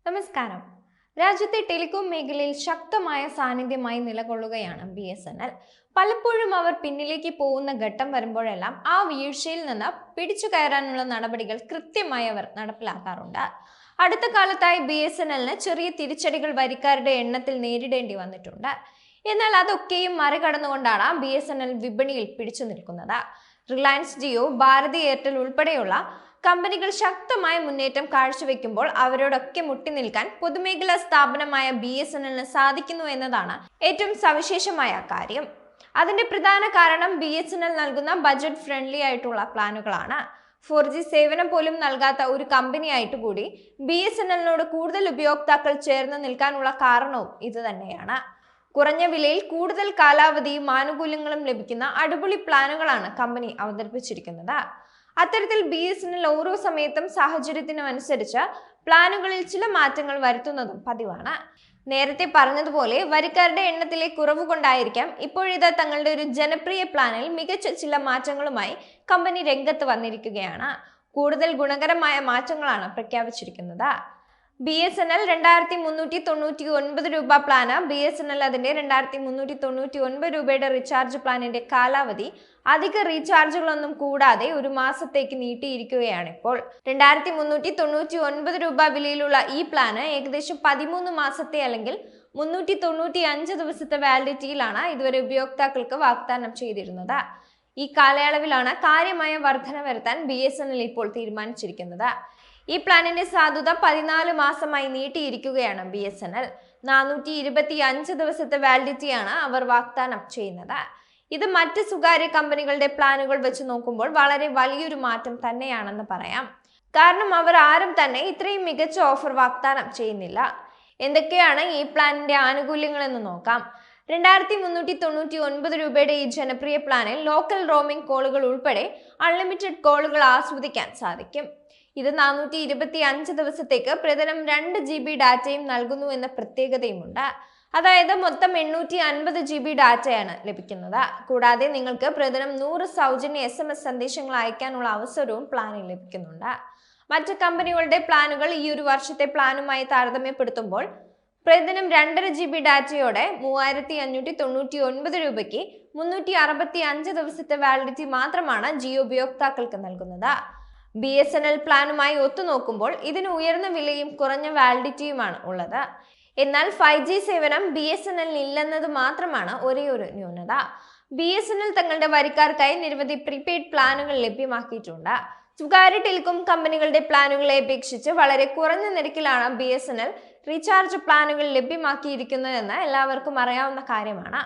നമസ്കാരം. രാജ്യത്തെ ടെലികോം മേഖലയിൽ ശക്തമായ സാന്നിധ്യമായി നിലകൊള്ളുകയാണ് BSNL. പലപ്പോഴും അവർ പിന്നിലേക്ക് പോകുന്ന ഘട്ടം വരുമ്പോഴെല്ലാം ആ വീഴ്ചയിൽ നിന്ന് പിടിച്ചു കയറാനുള്ള നടപടികൾ കൃത്യമായി അവർ നടപ്പിലാക്കാറുണ്ട്. അടുത്ത കാലത്തായി BSNLന് ചെറിയ തിരിച്ചടികൾ വരിക്കാരുടെ എണ്ണത്തിൽ നേരിടേണ്ടി വന്നിട്ടുണ്ട്. എന്നാൽ അതൊക്കെയും മറികടന്നുകൊണ്ടാണ് BSNL വിപണിയിൽ പിടിച്ചു നിൽക്കുന്നത്. റിലയൻസ് ജിയോ, ഭാരതി എയർടെൽ ഉൾപ്പെടെയുള്ള കമ്പനികൾ ശക്തമായ മുന്നേറ്റം കാഴ്ചവെക്കുമ്പോൾ അവരോടൊക്കെ മുട്ടി നിൽക്കാൻ പൊതുമേഖലാ സ്ഥാപനമായ BSNLന് സാധിക്കുന്നു എന്നതാണ് ഏറ്റവും സവിശേഷമായ കാര്യം. അതിന്റെ പ്രധാന കാരണം BSNL നൽകുന്ന ബജറ്റ് ഫ്രണ്ട്ലി ആയിട്ടുള്ള പ്ലാനുകളാണ്. 4G സേവനം പോലും നൽകാത്ത ഒരു കമ്പനിയായിട്ട് കൂടി BSNLനോട് കൂടുതൽ ഉപയോക്താക്കൾ ചേർന്ന് നിൽക്കാനുള്ള കാരണവും ഇത് തന്നെയാണ്. കുറഞ്ഞ വിലയിൽ കൂടുതൽ കാലാവധിയും ആനുകൂല്യങ്ങളും ലഭിക്കുന്ന അടിപൊളി പ്ലാനുകളാണ് കമ്പനി അവതരിപ്പിച്ചിരിക്കുന്നത്. അത്തരത്തിൽ BSNL ഓരോ സമയത്തും സാഹചര്യത്തിനും അനുസരിച്ച് പ്ലാനുകളിൽ ചില മാറ്റങ്ങൾ വരുത്തുന്നതും പതിവാണ്. നേരത്തെ പറഞ്ഞതുപോലെ വരിക്കാരുടെ എണ്ണത്തിലെ കുറവ് കൊണ്ടായിരിക്കാം ഇപ്പോഴിതാ തങ്ങളുടെ ഒരു ജനപ്രിയ പ്ലാനിൽ മികച്ച ചില മാറ്റങ്ങളുമായി കമ്പനി രംഗത്ത് വന്നിരിക്കുകയാണ്. കൂടുതൽ ഗുണകരമായ മാറ്റങ്ങളാണ് പ്രഖ്യാപിച്ചിരിക്കുന്നത്. BSNL 2399 രൂപ പ്ലാന്. BSNL അതിന്റെ 2399 രൂപയുടെ റീചാർജ് പ്ലാനിന്റെ കാലാവധി അധിക റീചാർജുകളൊന്നും കൂടാതെ ഒരു മാസത്തേക്ക് നീട്ടിയിരിക്കുകയാണ് ഇപ്പോൾ. 2399 രൂപ വിലയിലുള്ള ഈ പ്ലാന് ഏകദേശം 13 മാസത്തെ അല്ലെങ്കിൽ 395 ദിവസത്തെ വാലിഡിറ്റിയിലാണ് ഇതുവരെ ഉപയോക്താക്കൾക്ക് വാഗ്ദാനം ചെയ്തിരുന്നത്. ഈ കാലയളവിലാണ് കാര്യമായ വർധന വരുത്താൻ BSNL ഇപ്പോൾ തീരുമാനിച്ചിരിക്കുന്നത്. ഈ പ്ലാനിന്റെ സാധുത 14 മാസമായി നീട്ടിയിരിക്കുകയാണ് BSNL. 425 ദിവസത്തെ വാലിഡിറ്റിയാണ് അവർ വാഗ്ദാനം ചെയ്യുന്നത്. ഇത് മറ്റ് സ്വകാര്യ കമ്പനികളുടെ പ്ലാനുകൾ വെച്ച് നോക്കുമ്പോൾ വളരെ വലിയൊരു മാറ്റം തന്നെയാണെന്ന് പറയാം. കാരണം അവർ ആരും തന്നെ ഇത്രയും മികച്ച ഓഫർ വാഗ്ദാനം ചെയ്യുന്നില്ല. എന്തൊക്കെയാണ് ഈ പ്ലാനിന്റെ ആനുകൂല്യങ്ങൾ എന്ന് നോക്കാം. 2399 രൂപയുടെ ഈ ജനപ്രിയ പ്ലാനിൽ ലോക്കൽ റോമിംഗ് കോളുകൾ ഉൾപ്പെടെ അൺലിമിറ്റഡ് കോളുകൾ ആസ്വദിക്കാൻ സാധിക്കും. ഇത് 425 ദിവസത്തേക്ക് പ്രതിദിനം 2 GB ഡാറ്റയും നൽകുന്നു എന്ന പ്രത്യേകതയുമുണ്ട്. അതായത് മൊത്തം 850 GB ഡാറ്റയാണ് ലഭിക്കുന്നത്. കൂടാതെ നിങ്ങൾക്ക് പ്രതിദിനം 100 സൗജന്യ SMS സന്ദേശങ്ങൾ അയക്കാനുള്ള അവസരവും പ്ലാനിൽ ലഭിക്കുന്നുണ്ട്. മറ്റ് കമ്പനികളുടെ പ്ലാനുകൾ ഈ ഒരു വർഷത്തെ പ്ലാനുമായി താരതമ്യപ്പെടുത്തുമ്പോൾ പ്രതിദിനം 2.5 GB ഡാറ്റയോടെ 3599 രൂപയ്ക്ക് 365 ദിവസത്തെ വാലിഡിറ്റി മാത്രമാണ് ജിയോ ഉപയോക്താക്കൾക്ക് നൽകുന്നത്. BSNL പ്ലാനുമായി ഒത്തുനോക്കുമ്പോൾ ഇതിന് ഉയർന്ന വിലയും കുറഞ്ഞ വാലിഡിറ്റിയുമാണ് ഉള്ളത്. എന്നാൽ 5G സേവനം BSNL ഇല്ലെന്നത് മാത്രമാണ് ഒരേ ഒരു ന്യൂനത. BSNL തങ്ങളുടെ വരിക്കാർക്കായി നിരവധി പ്രീപെയ്ഡ് പ്ലാനുകൾ ലഭ്യമാക്കിയിട്ടുണ്ട്. സ്വകാര്യ ടെലികോം കമ്പനികളുടെ പ്ലാനുകളെ അപേക്ഷിച്ച് വളരെ കുറഞ്ഞ നിരക്കിലാണ് BSNL റീചാർജ് പ്ലാനുകൾ ലഭ്യമാക്കിയിരിക്കുന്നതെന്ന് എല്ലാവർക്കും അറിയാവുന്ന കാര്യമാണ്.